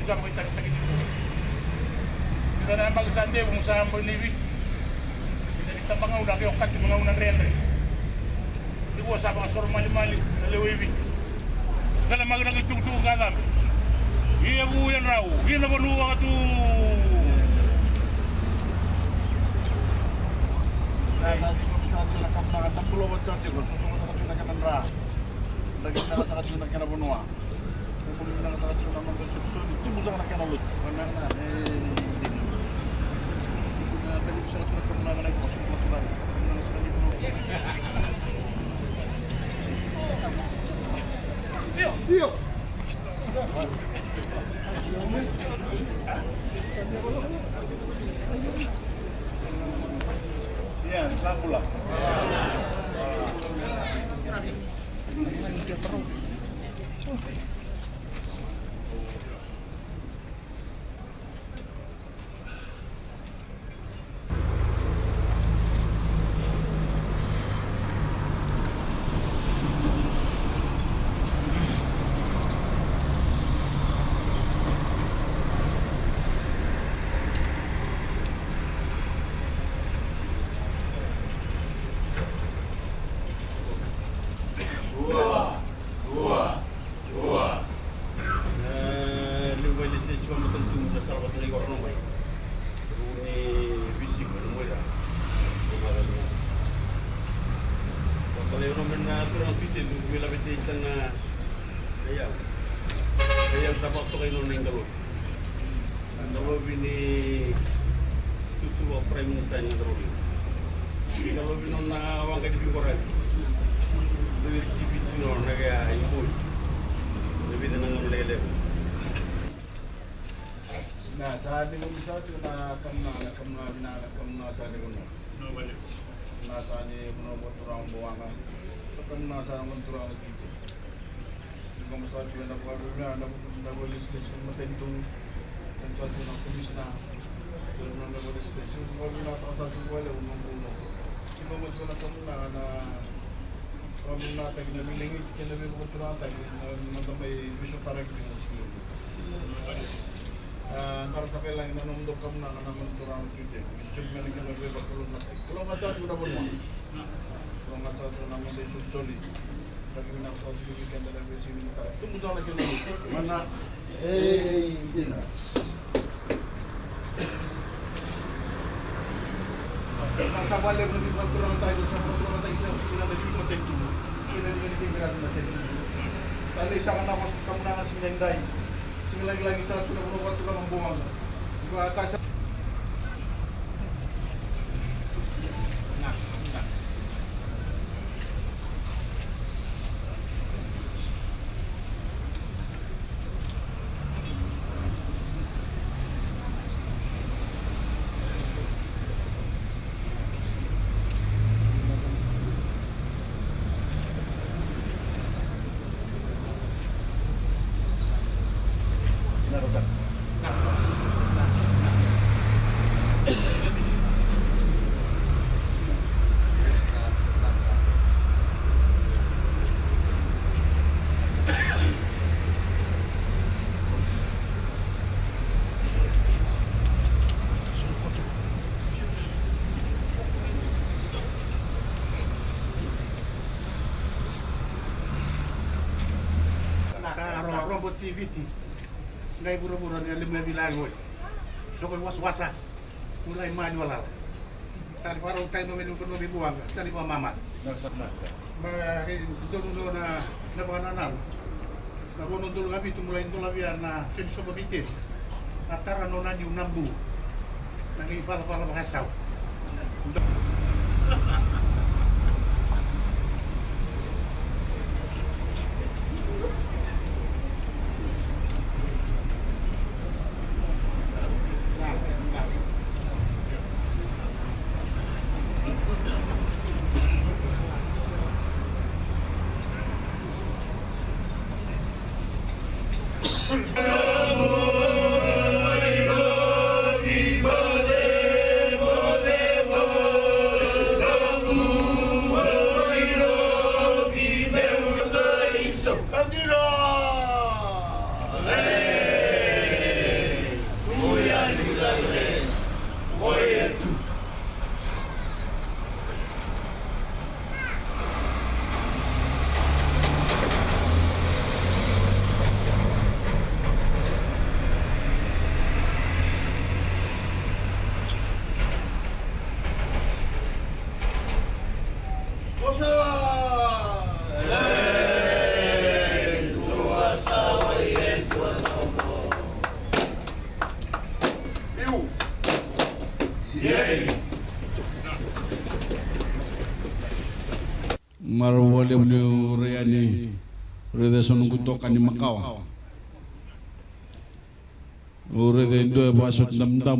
usang ko itag-tagin dito. Kita na mag-sande, kung saan po nibi. Kita mga ulang yung kat, mga unang real rin. Di ko sa mga soro mali-mali, naliwibi. Kala magandang itong-tong kalam. Iya po yan raw, iya na banuwa ka ito. Nanti ko bisa sila kam na tambulo wa charge ko susunod sa kacuna kanan ra. Lagi na sa kacuna kana bunua. Kung na sa kacuna man ko susunod, di mo sa kana lut. Kana na na pwede sa kacuna kam na man ko susunod ko na sa kanya bunua. Dio. Yan, saan pula? Kaya sa waktu kayo nung nangalo. Ang dalawa ni Tutu Prime Minister ng dalawa. Kalau bilang na wang kadi bikoran. Dari TV tu na kaya impul. Lebih tenang lele. Nah, saat ini bisa kita kamna sa ni kuno. No balik. Nasa ni kuno boturang buwangan. Kamna sa naman turang dito. Kung sa tuwa na na walis lesson matentong sa tuwa ng komisna. Doon na walis lesson. Kung na sa tuwa wala uno. Kung mo na kamna na kami na tag na milingit kinabi ko turang tag na may vision para kung sino. Para sa kailangan na nung dokam na naman turang kite. Gusto mo na kinabi ba kulong na. Kulong na sa tuwa mo. Kulong na sa tuwa naman din solid. Lagi nak soal sedikit dalam versi militar. Itu mudah lagi dulu. Mana? Ini. Masa balik lebih kurang tahu sama kurang tahu kita lebih penting dulu. Kita lebih tinggal di mana itu. Tadi sangat napas kamu nangan singendai. Lagi salah sudah berobat tulang membuang. Gua atas. Robot TV ngai buru-buru ni alim nabi lagoy so ko was-wasa mulai manual tadi parang tayo no bibuang tadi mama nasabna mari dono na banana na bono dulu gabi tu mulai dulu biar na senso bitin atara no na yung nambu nang ipala mahasaw marwale bulu reani rede sonung kutokan ni Macau rede do basot namdam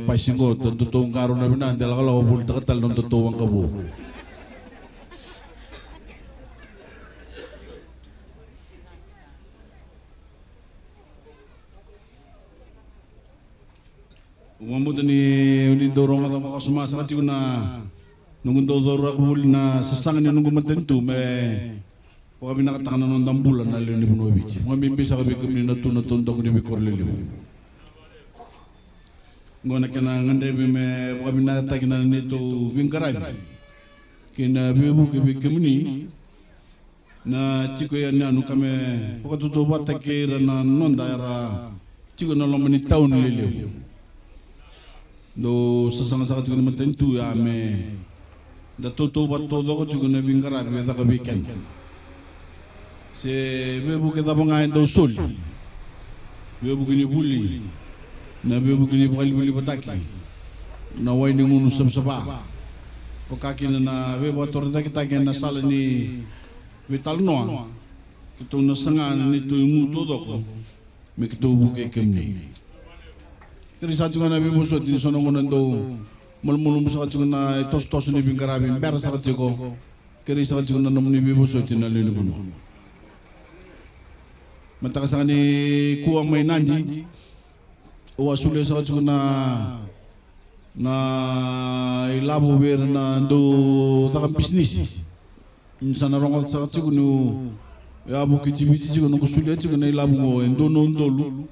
pasingo tutong karon na binan dala kalau bul takatal non tutuwang kabu umamut ni dorong atau makos masa kati na nunggu dorong aku na sasang ni nunggu matentu me kami nakatakan na ng bulan na liyo ni Bunovic kami bisa kami kami natun-natun ni Bikor Liliw ngona kena ngande me kami nakatakin na nito Wingkarag kina bibu kami na chiko yan anu kami pakatutubat takira na nondara chiko na lomani taon Liliw do sasang-sasang juga matentu ya me da toto bato do juga na Wingkarag beda ka weekend se bebu kita pangain do sol bebu kini buli na bebu kini buli bataki na wai ni ngunu sab-saba o kaki na bebu atorita kita na sala ni vital noa kita na sangan ni tu muto do ko me kita buke kemni kiri satu kan nabi musuh di sana ngonan do mulmulum satu kan na tos ni Wingkarag ber satu ko kiri satu kan na nabi musuh di nalini kuno matakas ni kuang may nanji o asule satu kan na ilabo ber na do takam bisnis insana rongal satu kan ya bukit cibi kan ko sulia kan na ilabo ngo endo non dolu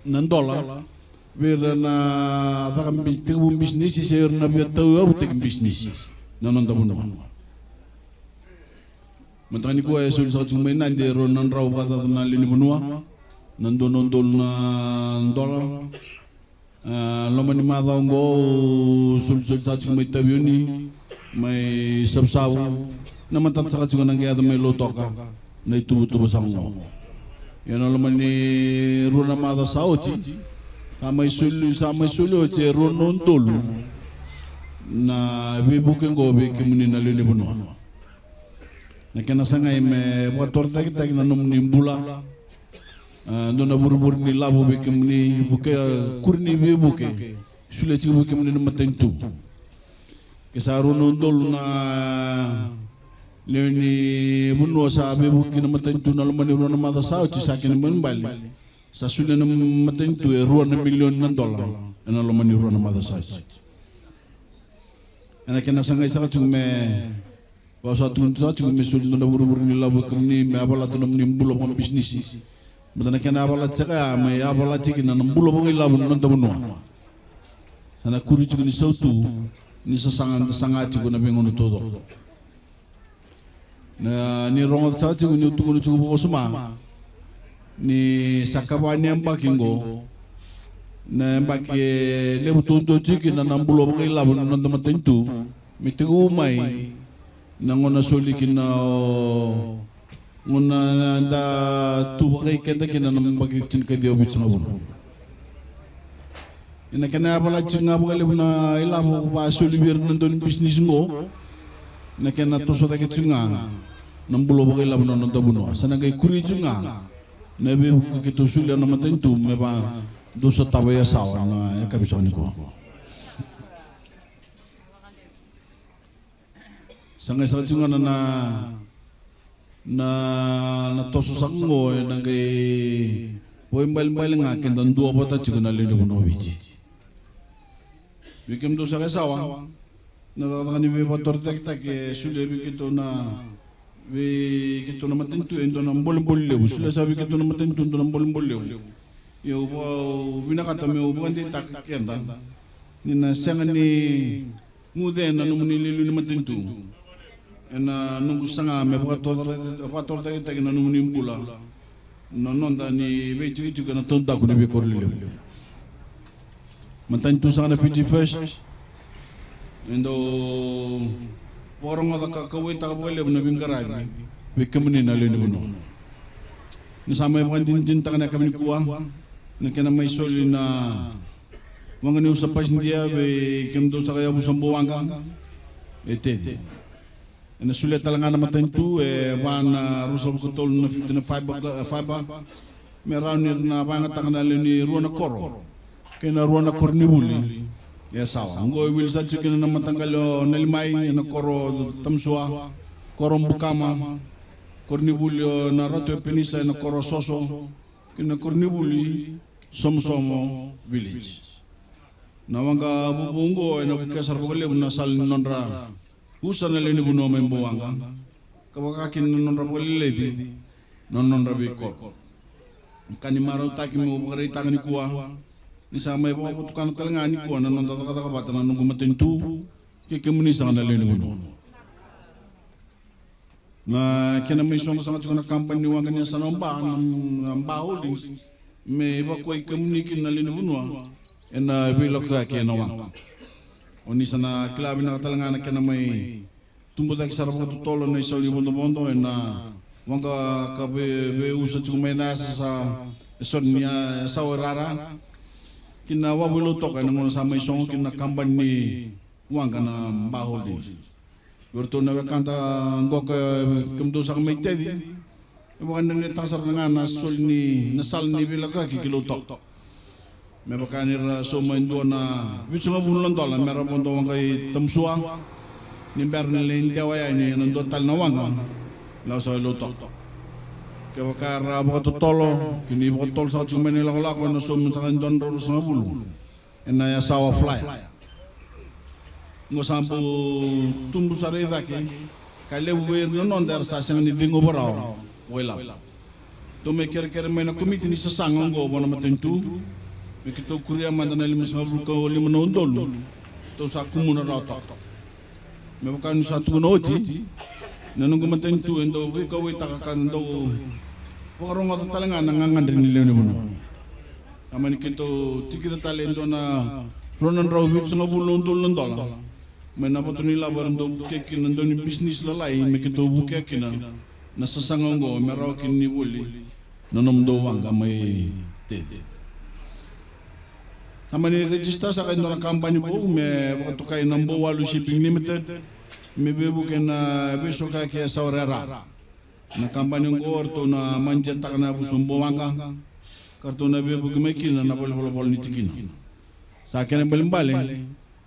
nan dola Bera na takam tegum bisnis si ser na biar tahu aku tegum bisnis nanon tamu namun. Mentang ni ku ay sul sa cumay nande ron nan raw kata na lini benua nandon na dolar lama ni mata ngo sul sa cumay tabiuni may sabsaw na matat sa cumay nang kaya may lotoka na itubo sang ngo. Yan lama ni ron na mata sa ochi. Samay sulu che ronon tolu na bibuking gobi kimuni na lilibuno na kena sangay me wator tagi na num nimbula no na burbur ni labo be kimuni buke kurni bibuke sule chi buke kimuni na matentu kesa ronon tolu na leni bunno sa bibuke na matentu na lumani rona mata sao chi sakin mbali sa sule na matentu $2 million na lomani ruan na madasaj ana kena sangay sa kachung me basa tun sa chung me sul na buru-buru ni labu kami me abala tunam ni bulo pang bisnis matana kena abala tsaka me abala tsiki na bulo pang ilabu na tamunwa sana kuri chung ni sautu ni sasangat chung na bengono todo na ni rongal sa chung ni utungo chung buko suma ni sakabani ambakingo na mbaki lebu tunto chiki na nambulo bangi labu na nandamatentu miti umay na ngona solikin na ngona da tubakay kenda kina na mbaki chinkadi obit sa mabuno ina kena pala chinga bukali na ilabu ba solibir nandun bisnis ngo na kena tosota ki chinga nambulo bangi labu na nandabuno sanagay kuri chinga nabi kita sulia nama tentu meba dosa tabaya sawa na kabisa ni ko sangay sa tsunga na toso sango nangay boy-mbal nga kendan dua pata chika na lini Bunovic bikim dosa kay sawa natatakan ni beba tortek-tek sulia bikito na kita nama tentu ento nam boleh sudah sabi kita nama tentu ento nam boleh ya bina kata me bukan di tak kian tan ni na sangan ni muda na numuni lilu nama tentu na nunggu sanga me pator tak na numuni bula nonda ni beju juga na tonta ku ni Bikor Liliw mantentu sana 51st endo orang ada kakawin tak boleh na Wingkarag bikamuni na lini buno ni samay bukan dinta kana kami kuang na kena may soli na mga ni usapas ndiya be kemdo sa kaya busang buwanga ete ina sulia talanga na matentu wana rusal kutol na fitina fiber me rauni na banga tangana ni ruana koro kena ruana kornibuli ya sawa ngo wil sa chikina na matangalo na limai na koro tamsua koro bukama kornibuli na rato penisa na koro soso kena kornibuli somsomo village na wanga bubungo na bukasar bole na sal nondra usan na leni buno membo wanga kabakakin nondra bole ledi nondra bikor kani maro taki mo bukari takani kuwa ni sama ibu aku tukang telengani kuwa na nondra kata kabata na nunggu matentu kekemuni sangat na leni buno na kena may songo sangat sukana kampanya wanga niya sa namba holdings me iba ko ikemuni na leni buno ena bilok ka kena wang oni sana klabi na talanga na kena may tumbo tak sarap ko tolo na isali bondo ena wanga ka be usa chumay na sa sonia sawarara kina wabulo to ka nang sa may song kina kamban ni wanga na baholi berto na kanta ngok kemdo sa may tedi iba kan ni tasar nga na sol ni nasal ni bilok ka kikilutok me bakanir so maindo na bitsunga bulan dola mera bondo wangai tamsua ni berne len dawaya ni nando tal na wanga la so luto ke bakar abo to tolo kini bo tol sa chumen la la ko na so mutakan don ro sa bulu ena ya sawa fly ngo sampu tumbu sare dake kale wer no non der sa sen ni dingo borao wela to me ker me na komite ni sa sango bona matentu Begitu kuria mandana lima sabul kau lima nondol, tu saku muna rata. Mebukan satu noji, nanunggu matentu endo kau itakakan endo warung atau talengan nangangan dari nilai mana. Aman kita tiga talento na ronan rawit sengabul nondol. Menapa tu nila barang kekin endo ni bisnis lalai mekitu bukekina na sasangongo merawakin ni buli nanom doang kamay tede. Sama ni register sa kain orang kampanye po me waktu kain nambo walu shipping limited me bebu kena besok kaya saurera na kampanye ngor to na manjet tak na busumbo wanga kartu na bebu kemekin na bol nitikin sa kena balimbali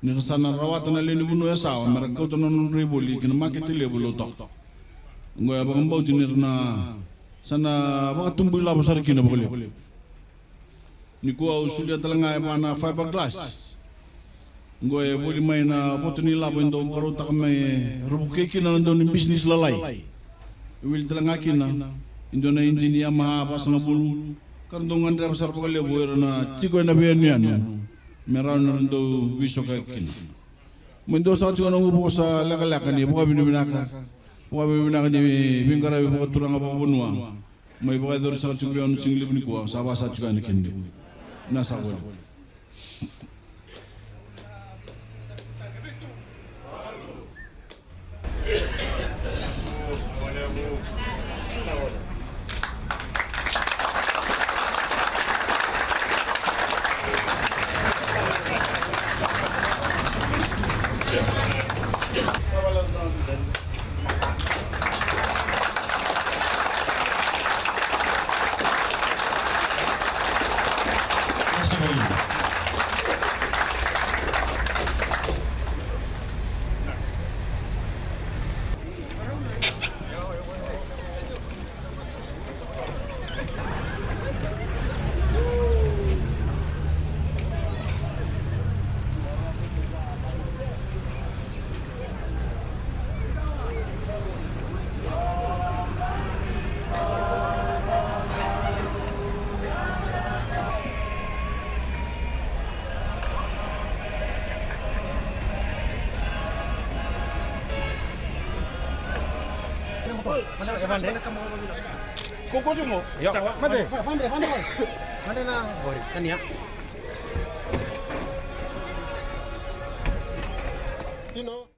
ni sana rawat na lini bunu ya sawa mereka to non ribuli kena market level tok ngoy abang bau tinir na sana waktu tumbuh la besar kina boleh ni kuwa usulia talanga mana fiberglass ngoy buli may na boto ni labo ndo karuta kami rubuke kina ndo ni business lalai wil talanga kina ndo na engineer mahaba sa bulu kandungan dra besar pagale buero na chiko na biyan yan meron ndo wiso ka kina mundo sa chiko nang ubo sa lakalaka ni buka binibinaka ni bingara buka turang apa bunwa may buka dor sa chiko biyan singlip ni kuwa sa basa chiko ni kindi nasa wala. Kuku cuma. Ya. Mate. Pandai na. Kan ya. Tino.